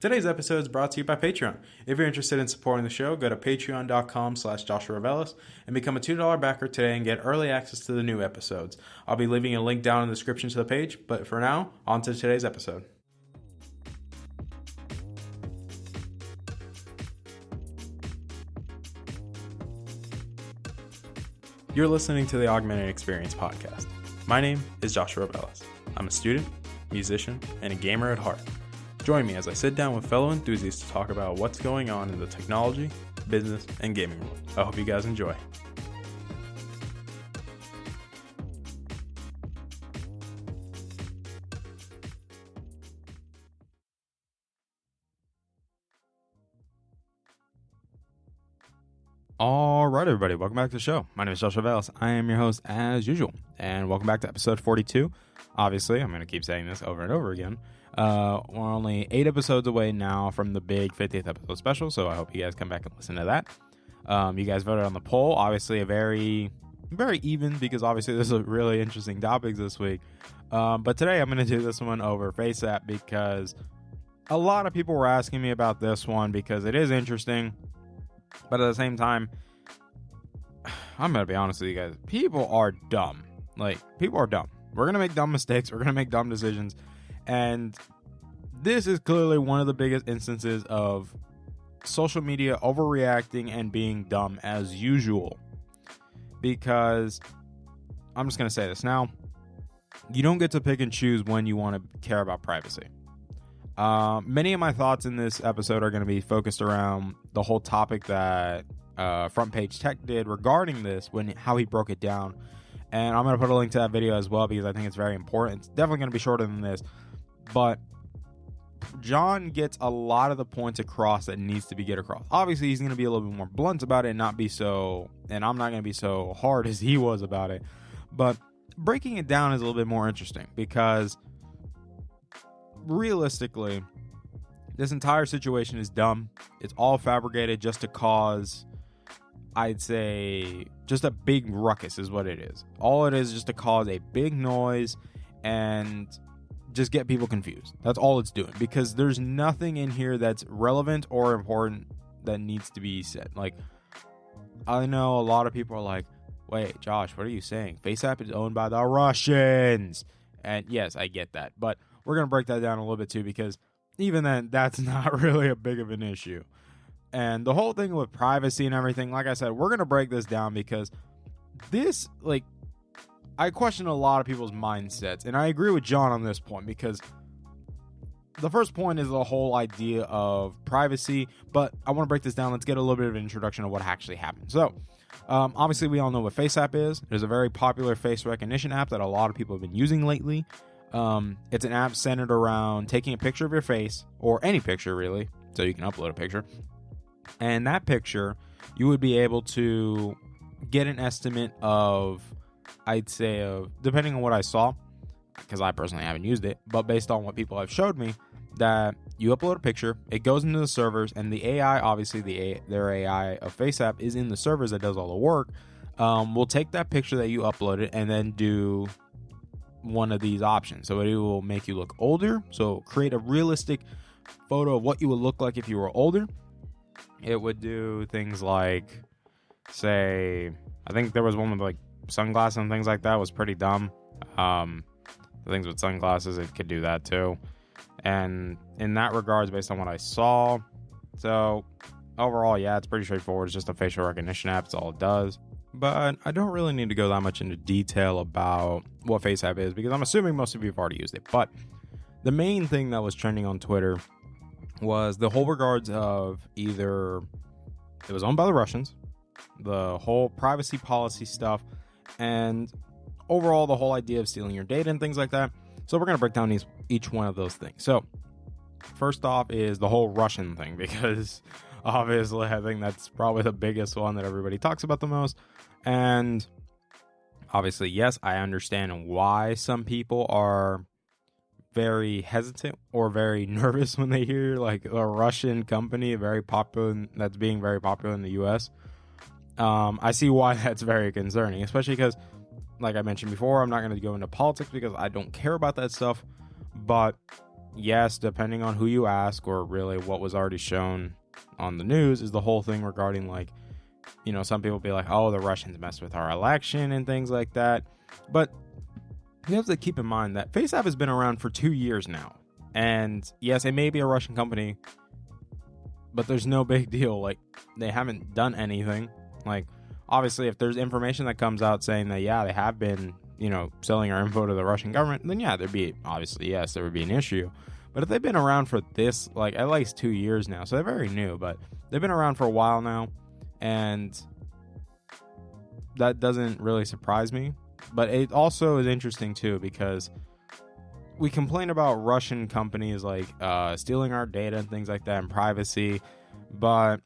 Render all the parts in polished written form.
Today's episode is brought to you by Patreon. If you're interested in supporting the show, go to patreon.com/JoshuaRevelis and become a $2 backer today and get early access to the new episodes. I'll be leaving a link down in the description to the page, but for now, on to today's episode. You're listening to the Augmented Experience podcast. My name is Joshua Revelis. I'm a student, musician, and a gamer at heart. Join me as I sit down with fellow enthusiasts to talk about what's going on in the technology, business, and gaming world. I hope you guys enjoy. All right, everybody, welcome back to the show. My name is Joshua Revelis. I am your host as usual, and welcome back to episode 42. Obviously, I'm going to keep saying this over and over again. We're only 8 episodes away now from the big 50th episode special, so I hope you guys come back and listen to that. You guys voted on the poll. Obviously, a very even, because obviously there's a really interesting topics this week. But today I'm going to do this one over FaceApp because a lot of people were asking me about this one because it is interesting. But at the same time, I'm going to be honest with you guys. People are dumb. People are dumb. We're going to make dumb mistakes. We're going to make dumb decisions. And this is clearly one of the biggest instances of social media overreacting and being dumb as usual. Because I'm just going to say this now. You don't get to pick and choose when you want to care about privacy. Many of my thoughts in this episode are going to be focused around the whole topic that Front Page Tech did regarding this, how he broke it down. And I'm going to put a link to that video as well because I think it's very important. It's definitely going to be shorter than this. But John gets a lot of the points across that needs to be get across. Obviously, he's going to be a little bit more blunt about it and not be so... And I'm not going to be so hard as he was about it. But breaking it down is a little bit more interesting because... realistically, this entire situation is dumb. It's all fabricated just to cause, I'd say, just a big ruckus is what it is. All it is just to cause a big noise and just get people confused. That's all it's doing because there's nothing in here that's relevant or important that needs to be said. I know a lot of people are like, wait, Josh, what are you saying? FaceApp is owned by the Russians. And yes, I get that. But we're going to break that down a little bit too, because even then, that's not really a big of an issue. And the whole thing with privacy and everything, like I said, we're going to break this down because this, I question a lot of people's mindsets. And I agree with John on this point because the first point is the whole idea of privacy. But I want to break this down. Let's get a little bit of an introduction of what actually happened. So, obviously, we all know what FaceApp is. There's a very popular face recognition app that a lot of people have been using lately. It's an app centered around taking a picture of your face, or any picture really, so you can upload a picture. And that picture, you would be able to get an estimate of, I'd say, depending on what I saw, because I personally haven't used it, but based on what people have showed me, that you upload a picture, it goes into the servers, and the AI, obviously their AI of FaceApp is in the servers that does all the work, will take that picture that you uploaded and then do one of these options. So it will make you look older, so create a realistic photo of what you would look like if you were older. It would do things like, say, I think there was one with sunglasses and things like that. It was pretty dumb. The things with sunglasses, it could do that too. And in that regards, based on what I saw, so overall, yeah, it's pretty straightforward. It's just a facial recognition app. That's all it does. But I don't really need to go that much into detail about what FaceApp is because I'm assuming most of you have already used it. But the main thing that was trending on Twitter was the whole regards of either it was owned by the Russians, the whole privacy policy stuff, and overall the whole idea of stealing your data and things like that. So we're going to break down each one of those things. So first off is the whole Russian thing, because obviously I think that's probably the biggest one that everybody talks about the most. And obviously, yes, I understand why some people are very hesitant or very nervous when they hear like a Russian company that's being very popular in the US. I see why that's very concerning, especially because, like I mentioned before, I'm not going to go into politics because I don't care about that stuff. But yes, depending on who you ask, or really what was already shown on the news, is the whole thing regarding, like, some people be like, oh, the Russians messed with our election and things like that. But you have to keep in mind that FaceApp has been around for 2 years now. And yes, it may be a Russian company, but there's no big deal. Like, they haven't done anything. Like, obviously, if there's information that comes out saying that, yeah, they have been, selling our info to the Russian government, then yeah, there would be an issue. But if they've been around for this, like, at least 2 years now, so they're very new, but they've been around for a while now, and that doesn't really surprise me. But it also is interesting, too, because we complain about Russian companies, like, stealing our data and things like that, and privacy, but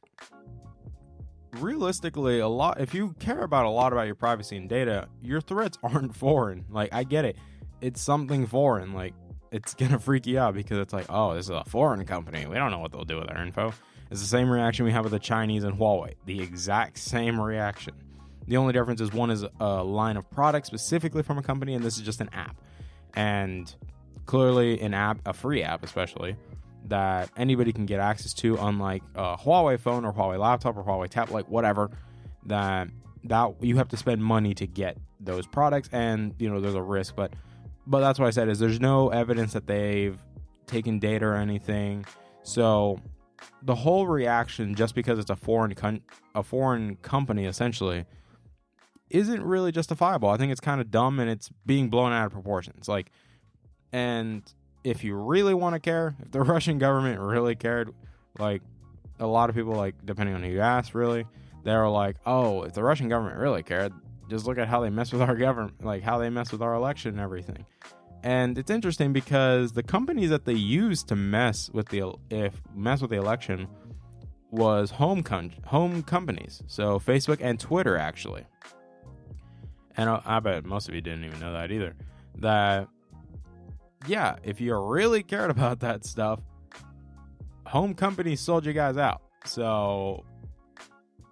realistically, if you care about a lot about your privacy and data, your threats aren't foreign. Like, I get it. It's something foreign. Like, it's going to freak you out because it's like, oh, this is a foreign company. We don't know what they'll do with our info. It's the same reaction we have with the Chinese and Huawei. The exact same reaction. The only difference is one is a line of products specifically from a company, and this is just an app. And clearly an app, a free app especially, that anybody can get access to, unlike a Huawei phone or Huawei laptop or Huawei tablet, like whatever, that you have to spend money to get those products, and there's a risk, but that's what I said, is there's no evidence that they've taken data or anything. So the whole reaction, just because it's a foreign company essentially, isn't really justifiable. I think it's kind of dumb, and it's being blown out of proportions. Like, and if you really want to care, if the Russian government really cared, like, a lot of people, like, depending on who you ask, really, they're like, oh, if the Russian government really cared, just look at how they mess with our government, like how they mess with our election and everything. And it's interesting because the companies that they used to mess with the election was home companies. So Facebook and Twitter, actually. And I bet most of you didn't even know that either. That, yeah, if you really cared about that stuff, home companies sold you guys out. So,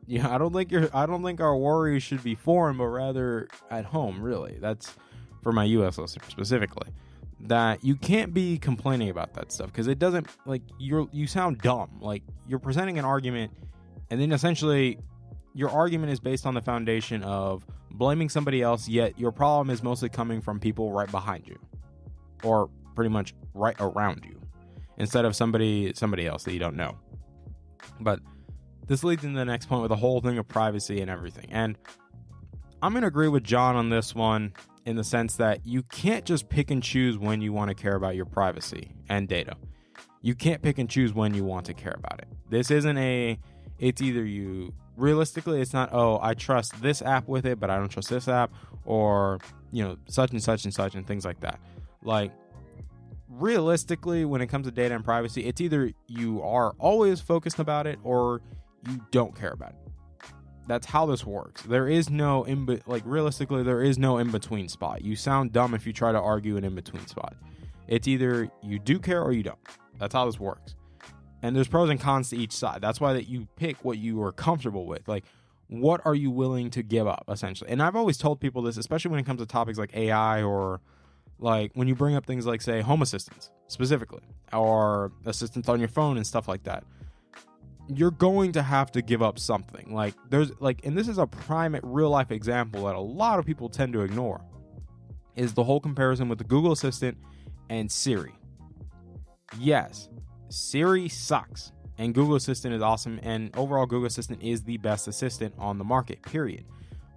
yeah, I don't think our worries should be foreign, but rather at home, really. That's for my US listeners specifically. That you can't be complaining about that stuff, because it doesn't, like, you sound dumb. Like, you're presenting an argument, and then essentially your argument is based on the foundation of blaming somebody else, yet your problem is mostly coming from people right behind you, or pretty much right around you, instead of somebody else that you don't know. But this leads into the next point with the whole thing of privacy and everything. And I'm going to agree with John on this one, in the sense that you can't just pick and choose when you want to care about your privacy and data. You can't pick and choose when you want to care about it. This isn't it's either you, realistically, it's not, oh, I trust this app with it, but I don't trust this app, or, such and such and such and things like that. Like, realistically, when it comes to data and privacy, it's either you are always focused about it or you don't care about it. That's how this works. There is no realistically, there is no in-between spot. You sound dumb if you try to argue an in-between spot. It's either you do care or you don't. That's how this works. And there's pros and cons to each side. That's why that you pick what you are comfortable with. Like, what are you willing to give up, essentially? And I've always told people this, especially when it comes to topics like AI, or like when you bring up things like, say, home assistants specifically, or assistants on your phone and stuff like that. You're going to have to give up something. Like, and this is a prime real life example that a lot of people tend to ignore, is the whole comparison with the Google Assistant and Siri. Yes, Siri sucks, and Google Assistant is awesome, and overall Google Assistant is the best assistant on the market, period.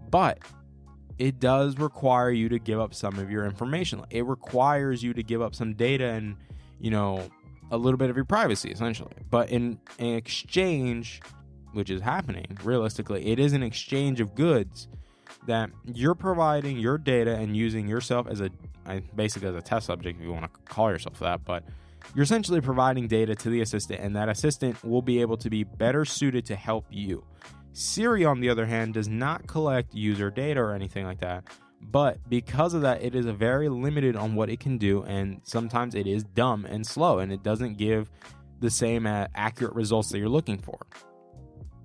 But it does require you to give up some of your information. It requires you to give up some data and, a little bit of your privacy, essentially. But in exchange, which is happening, realistically, it is an exchange of goods that you're providing your data and using yourself basically as a test subject, if you want to call yourself that, but you're essentially providing data to the assistant, and that assistant will be able to be better suited to help you. Siri, on the other hand, does not collect user data or anything like that. But because of that, it is very limited on what it can do, and sometimes it is dumb and slow, and it doesn't give the same accurate results that you're looking for.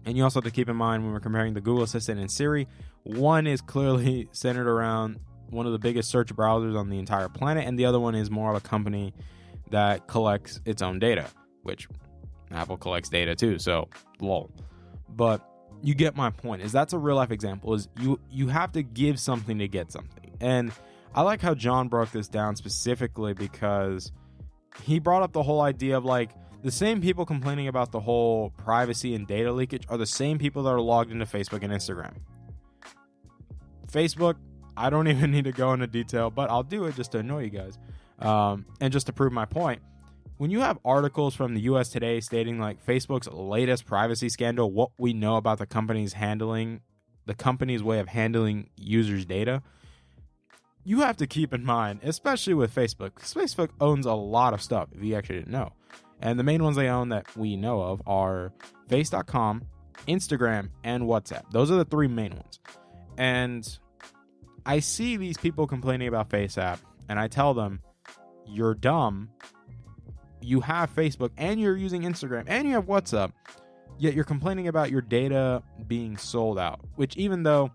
And you also have to keep in mind, when we're comparing the Google Assistant and Siri, one is clearly centered around one of the biggest search browsers on the entire planet, and the other one is more of a company that collects its own data, which Apple collects data too, so lol. But you get my point. Is that's a real life example, is you have to give something to get something. And I like how John broke this down specifically, because he brought up the whole idea of like the same people complaining about the whole privacy and data leakage are the same people that are logged into Facebook and Instagram. Facebook, I don't even need to go into detail, but I'll do it just to annoy you guys. And just to prove my point, when you have articles from the US Today stating like Facebook's latest privacy scandal, what we know about the company's way of handling users' data, you have to keep in mind, especially with Facebook, because Facebook owns a lot of stuff, if you actually didn't know. And the main ones they own that we know of are Face.com, Instagram, and WhatsApp. Those are the three main ones. And I see these people complaining about FaceApp, and I tell them, you're dumb. You have Facebook, and you're using Instagram, and you have WhatsApp, yet you're complaining about your data being sold out, which even though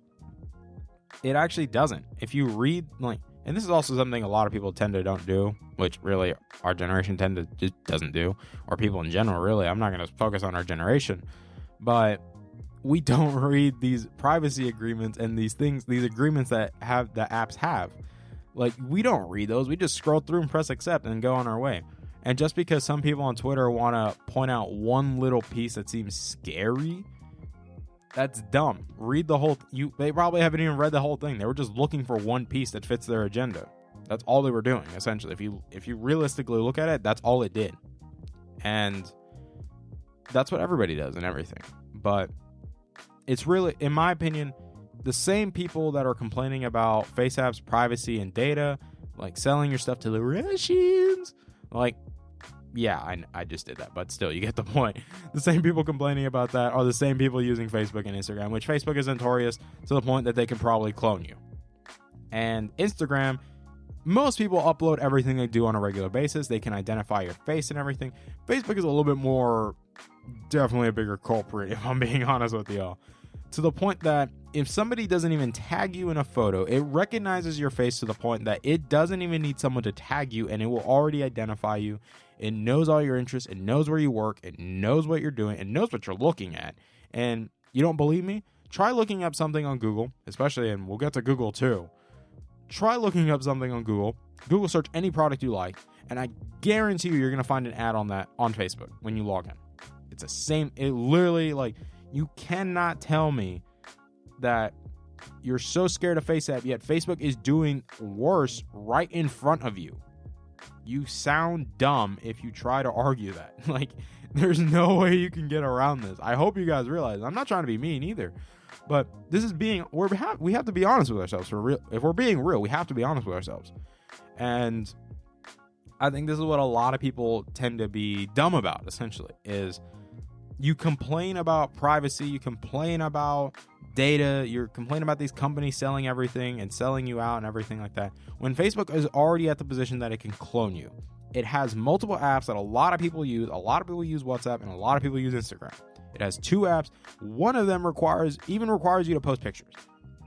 it actually doesn't. If you read, like, and this is also something a lot of people tend to don't do, which really our generation just doesn't do, or people in general, really. I'm not going to focus on our generation, but we don't read these privacy agreements and these agreements that the apps have. Like, we don't read those. We just scroll through and press accept and go on our way. And just because some people on Twitter want to point out one little piece that seems scary, that's dumb. Read the whole. They probably haven't even read the whole thing. They were just looking for one piece that fits their agenda. That's all they were doing, essentially. If you realistically look at it, that's all it did. And that's what everybody does and everything. But it's really, in my opinion, the same people that are complaining about FaceApp's privacy and data, like selling your stuff to the Russians, like, yeah, I just did that, but still, you get the point. The same people complaining about that are the same people using Facebook and Instagram, which Facebook is notorious to the point that they can probably clone you. And Instagram, most people upload everything they do on a regular basis. They can identify your face and everything. Facebook is a little bit more, definitely a bigger culprit, if I'm being honest with y'all. To the point that if somebody doesn't even tag you in a photo, it recognizes your face to the point that it doesn't even need someone to tag you, and it will already identify you. It knows all your interests. It knows where you work. It knows what you're doing. It knows what you're looking at. And you don't believe me? Try looking up something on Google, especially, and we'll get to Google too. Try looking up something on Google. Google search any product you like, and I guarantee you're going to find an ad on that on Facebook when you log in. It's the same. It literally, like, you cannot tell me that you're so scared of FaceApp, yet Facebook is doing worse right in front of you. You sound dumb if you try to argue that. Like, there's no way you can get around this. I hope you guys realize. I'm not trying to be mean either, but this is we have to be honest with ourselves for real. If we're being real, we have to be honest with ourselves. And I think this is what a lot of people tend to be dumb about, essentially, is you complain about privacy, you complain about data, you're complaining about these companies selling everything and selling you out and everything like that, when Facebook is already at the position that it can clone you. It has multiple apps that a lot of people use. A lot of people use WhatsApp, and a lot of people use Instagram. It has 2 apps. One of them requires you to post pictures.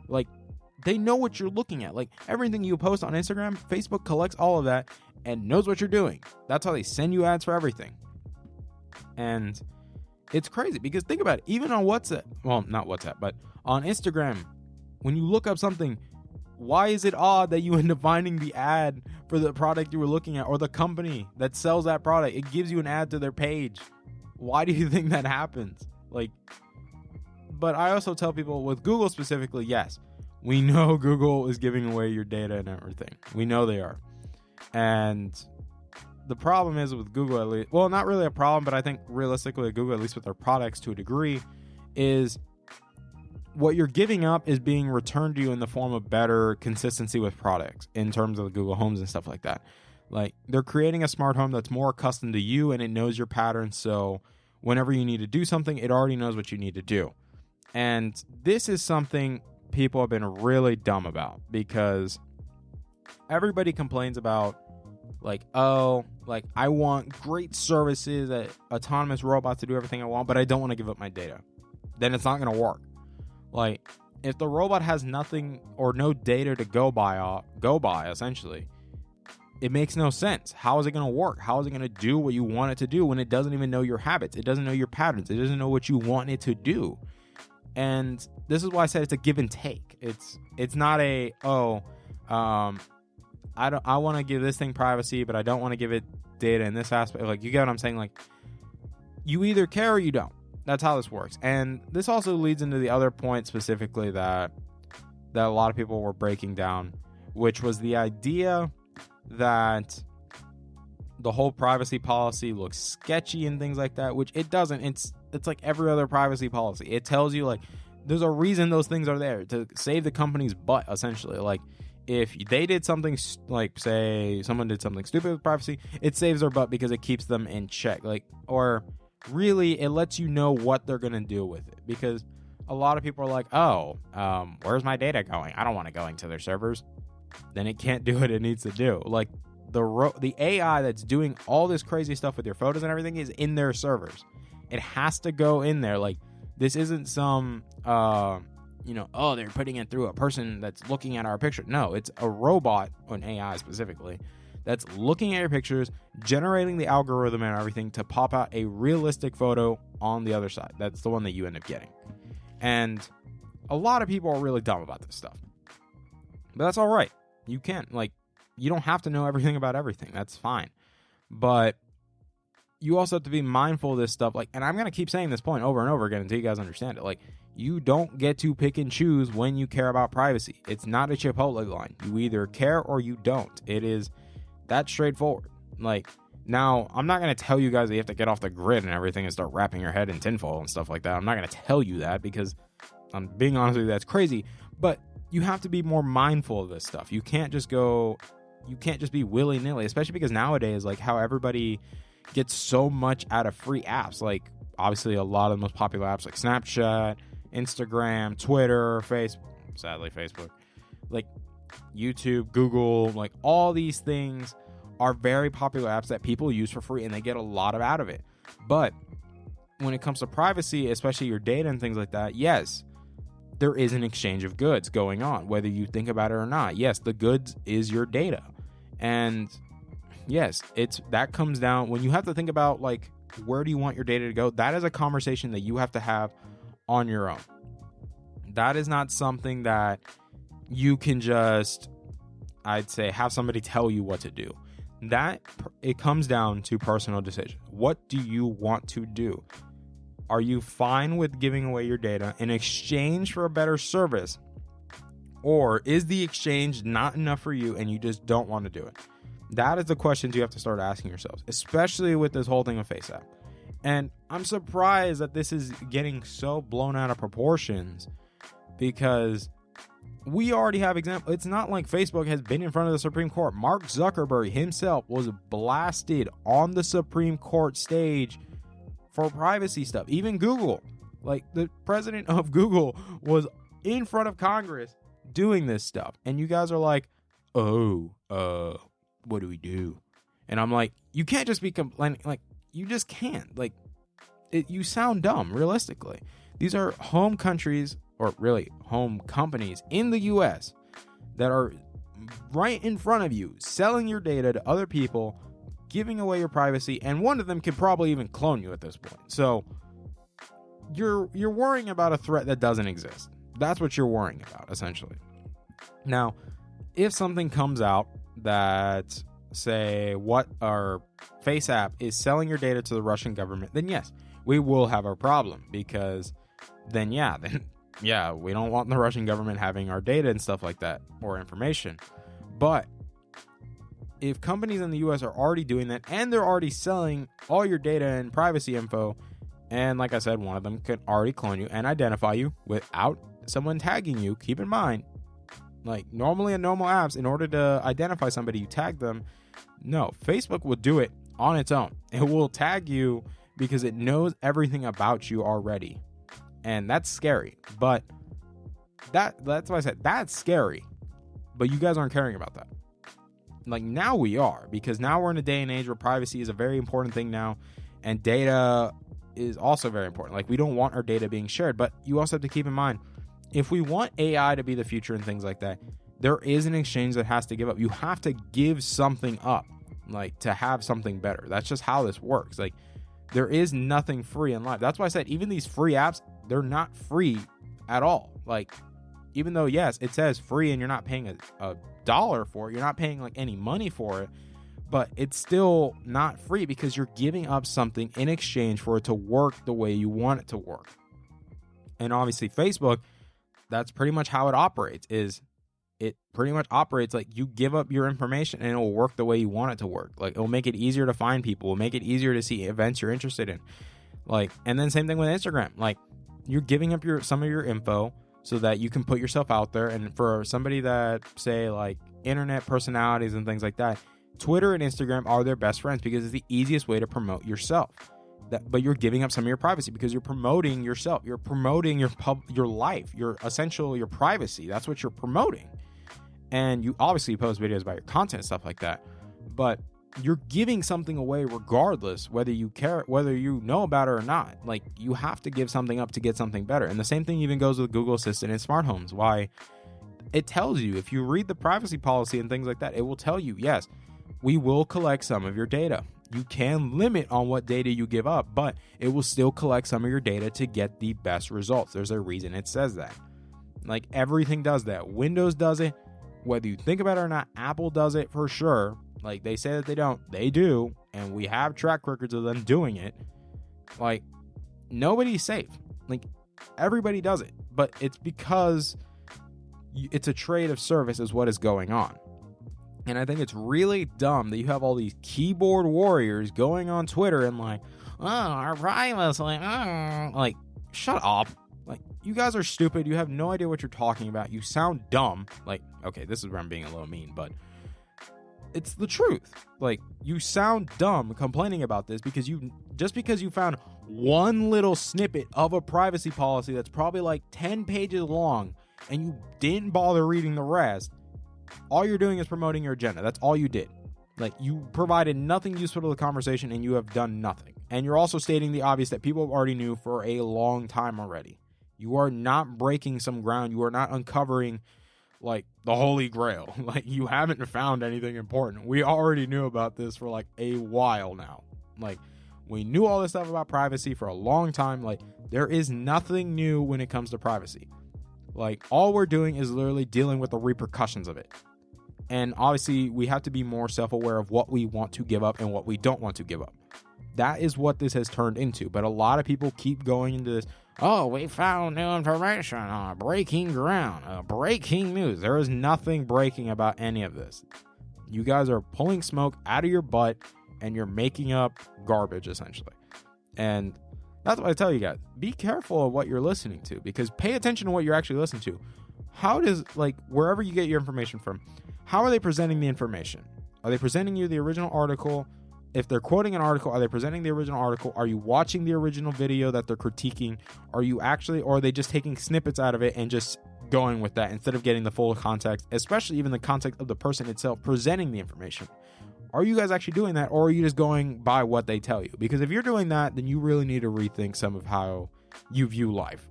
Like, they know what you're looking at. Like, everything you post on Instagram, Facebook collects all of that and knows what you're doing. That's how they send you ads for everything. And it's crazy because think about it. Even on WhatsApp, well, not WhatsApp, but on Instagram, when you look up something, why is it odd that you end up finding the ad for the product you were looking at, or the company that sells that product? It gives you an ad to their page. Why do you think that happens? Like, but I also tell people with Google specifically, yes, we know Google is giving away your data and everything. We know they are. And the problem is with Google, at least, well, not really a problem, but I think realistically Google, at least with their products to a degree, is what you're giving up is being returned to you in the form of better consistency with products in terms of the Google Homes and stuff like that. Like, they're creating a smart home that's more accustomed to you and it knows your patterns. So whenever you need to do something, it already knows what you need to do. And this is something people have been really dumb about, because everybody complains about, like, oh, like, I want great services, autonomous robots to do everything I want, but I don't want to give up my data. Then it's not going to work. Like, if the robot has nothing or no data to go by, essentially, it makes no sense. How is it going to work? How is it going to do what you want it to do when it doesn't even know your habits? It doesn't know your patterns. It doesn't know what you want it to do. And this is why I said it's a give and take. It's not a, I want to give this thing privacy, but I don't want to give it data in this aspect. Like, you get what I'm saying? Like, you either care or you don't. That's how this works. And this also leads into the other point specifically that a lot of people were breaking down, which was the idea that the whole privacy policy looks sketchy and things like that, which it doesn't. It's like every other privacy policy. It tells you, like, there's a reason those things are there, to save the company's butt, essentially. Like, if they did something, like, say someone did something stupid with privacy, it saves their butt because it keeps them in check. Like, or really, it lets you know what they're going to do with it. Because a lot of people are like, where's my data going? I don't want it going to their servers. Then it can't do what it needs to do. Like, the AI that's doing all this crazy stuff with your photos and everything is in their servers. It has to go in there. Like, this isn't some, they're putting it through a person that's looking at our picture. No, it's a robot, an AI specifically, that's looking at your pictures, generating the algorithm and everything to pop out a realistic photo on the other side. That's the one that you end up getting. And a lot of people are really dumb about this stuff. But that's all right. You can't, you don't have to know everything about everything. That's fine. But you also have to be mindful of this stuff. And I'm going to keep saying this point over and over again until you guys understand it. You don't get to pick and choose when you care about privacy. It's not a Chipotle line. You either care or you don't. It is that straightforward. Now, I'm not going to tell you guys that you have to get off the grid and everything and start wrapping your head in tinfoil and stuff like that. I'm not going to tell you that because I'm being honest with you, that's crazy. But you have to be more mindful of this stuff. You can't just be willy-nilly, especially because nowadays, how everybody gets so much out of free apps. Obviously, a lot of the most popular apps like Snapchat, Instagram, Twitter, Facebook, YouTube, Google, all these things are very popular apps that people use for free and they get a lot out of it. But when it comes to privacy, especially your data and things like that, yes, there is an exchange of goods going on, whether you think about it or not. Yes, the goods is your data. And yes, that comes down when you have to think about where do you want your data to go? That is a conversation that you have to have on your own. That is not something that you can just, I'd say, have somebody tell you what to do. That it comes down to personal decision. What do you want to do? Are you fine with giving away your data in exchange for a better service? Or is the exchange not enough for you and you just don't want to do it? That is the questions you have to start asking yourselves, especially with this whole thing of FaceApp. And I'm surprised that this is getting so blown out of proportions because we already have examples. It's not like Facebook has been in front of the Supreme Court. Mark Zuckerberg himself was blasted on the Supreme Court stage for privacy stuff. Even Google, the president of Google was in front of Congress doing this stuff. And you guys are like, what do we do? And I'm like, you can't just be complaining. You just can't. You sound dumb, realistically. These are home countries, or really home companies in the U.S. that are right in front of you, selling your data to other people, giving away your privacy, and one of them could probably even clone you at this point. So you're worrying about a threat that doesn't exist. That's what you're worrying about, essentially. Now, if something comes out that, say, our FaceApp is selling your data to the Russian government, then yes, we will have a problem because then we don't want the Russian government having our data and stuff like that or information. But if companies in the US are already doing that and they're already selling all your data and privacy info, and like I said, one of them could already clone you and identify you without someone tagging you, keep in mind, normally in normal apps, in order to identify somebody, you tag them. No, Facebook will do it on its own. It will tag you because it knows everything about you already. And that's scary. But that's why I said that's scary. But you guys aren't caring about that. Now we are, because now we're in a day and age where privacy is a very important thing now. And data is also very important. We don't want our data being shared. But you also have to keep in mind, if we want AI to be the future and things like that, there is an exchange that has to give up. You have to give something up, like, to have something better. That's just how this works. Like, there is nothing free in life. That's why I said even these free apps, they're not free at all. Like, even though, yes, it says free and you're not paying a dollar for it, you're not paying like any money for it, but it's still not free because you're giving up something in exchange for it to work the way you want it to work. And obviously Facebook, that's pretty much how it operates. It pretty much operates like you give up your information and it will work the way you want it to work. Like, it will make it easier to find people, it will make it easier to see events you're interested in. Like, and then same thing with Instagram. Like, you're giving up some of your info so that you can put yourself out there. And for somebody that, say, like internet personalities and things like that, Twitter and Instagram are their best friends because it's the easiest way to promote yourself. But you're giving up some of your privacy because you're promoting yourself. You're promoting your life, your privacy. That's what you're promoting. And you obviously post videos about your content and stuff like that, but you're giving something away regardless, whether you care, whether you know about it or not. Like, you have to give something up to get something better. And the same thing even goes with Google Assistant and smart homes. Why? It tells you, if you read the privacy policy and things like that, it will tell you, yes, we will collect some of your data. You can limit on what data you give up, but it will still collect some of your data to get the best results. There's a reason it says that. Like, everything does that. Windows does it. Whether you think about it or not, Apple does it for sure. Like, they say that they don't. They do. And we have track records of them doing it. Like, nobody's safe. Like, everybody does it. But it's because it's a trade of service is what is going on. And I think it's really dumb that you have all these keyboard warriors going on Twitter and like, oh, our privacy, like, shut up. Like, you guys are stupid. You have no idea what you're talking about. You sound dumb. Like, okay, this is where I'm being a little mean, but it's the truth. Like, you sound dumb complaining about this because you found one little snippet of a privacy policy that's probably like 10 pages long and you didn't bother reading the rest. All you're doing is promoting your agenda. That's all you did. Like, you provided nothing useful to the conversation and you have done nothing. And you're also stating the obvious that people already knew for a long time already. You are not breaking some ground. You are not uncovering, like, the Holy Grail. Like, you haven't found anything important. We already knew about this for, like, a while now. Like, we knew all this stuff about privacy for a long time. Like, there is nothing new when it comes to privacy. Like, all we're doing is literally dealing with the repercussions of it. And obviously, we have to be more self-aware of what we want to give up and what we don't want to give up. That is what this has turned into. But a lot of people keep going into this, oh, we found new information, breaking ground, breaking news. There is nothing breaking about any of this. You guys are pulling smoke out of your butt and you're making up garbage, essentially. And that's what I tell you guys. Be careful of what you're listening to, because pay attention to what you're actually listening to. How does, like, wherever you get your information from, how are they presenting the information? Are they presenting you the original article? If they're quoting an article, are they presenting the original article? Are you watching the original video that they're critiquing? Are you actually, or are they just taking snippets out of it and just going with that instead of getting the full context, especially even the context of the person itself presenting the information? Are you guys actually doing that, or are you just going by what they tell you? Because if you're doing that, then you really need to rethink some of how you view life.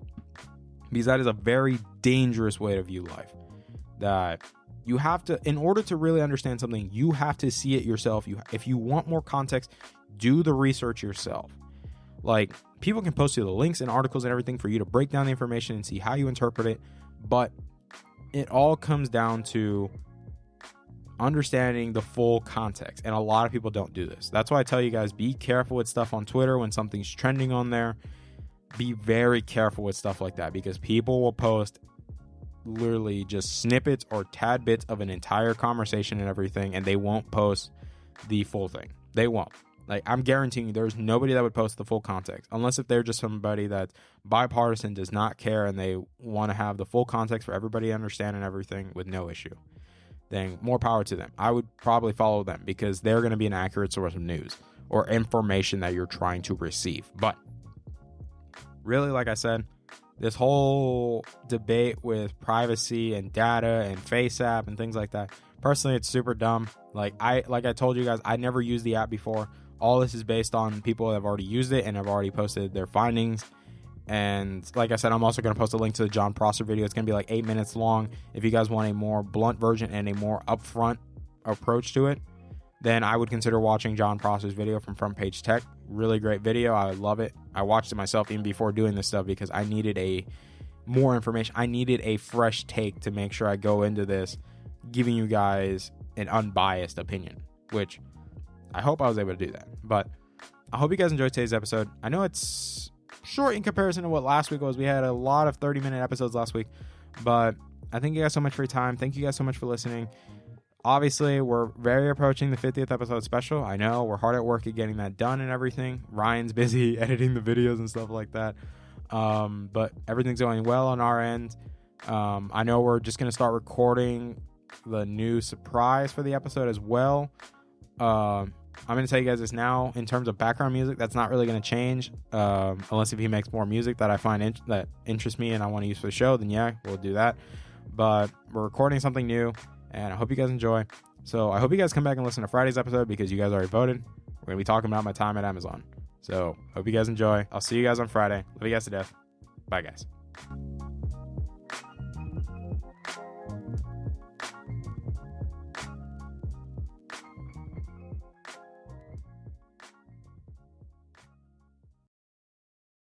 Because that is a very dangerous way to view life. That you have to, in order to really understand something, you have to see it yourself. If you want more context, do the research yourself. Like, people can post you the links and articles and everything for you to break down the information and see how you interpret it. But it all comes down to understanding the full context. And a lot of people don't do this. That's why I tell you guys, be careful with stuff on Twitter when something's trending on there. Be very careful with stuff like that, because people will post literally just snippets or tad bits of an entire conversation and everything, and they won't post the full thing. They won't. Like, I'm guaranteeing you there's nobody that would post the full context, unless if they're just somebody that's bipartisan, does not care, and they want to have the full context for everybody to understand and everything with no issue. Then more power to them. I would probably follow them, because they're going to be an accurate source of news or information that you're trying to receive. But really, like I said, this whole debate with privacy and data and FaceApp and things like that, personally, it's super dumb. Like I told you guys, I never used the app before. All this is based on people that have already used it and have already posted their findings. And like I said, I'm also going to post a link to the John Prosser video. It's going to be like 8 minutes long. If you guys want a more blunt version and a more upfront approach to it, then I would consider watching John Prosser's video from Front Page Tech. Really great video. I love it. I watched it myself even before doing this stuff because I needed more information. I needed a fresh take to make sure I go into this giving you guys an unbiased opinion, which I hope I was able to do that. But I hope you guys enjoyed today's episode. I know it's short in comparison to what last week was. We had a lot of 30-minute episodes last week, but I thank you guys so much for your time. Thank you guys so much for listening. Obviously, we're very approaching the 50th episode special. I know we're hard at work at getting that done and everything. Ryan's busy editing the videos and stuff like that. But everything's going well on our end. I know we're just going to start recording the new surprise for the episode as well. I'm going to tell you guys this now. In terms of background music, that's not really going to change. Unless if he makes more music that I find that interests me and I want to use for the show, then yeah, we'll do that. But we're recording something new, and I hope you guys enjoy. So I hope you guys come back and listen to Friday's episode because you guys already voted. We're going to be talking about my time at Amazon. So hope you guys enjoy. I'll see you guys on Friday. Love you guys to death. Bye, guys.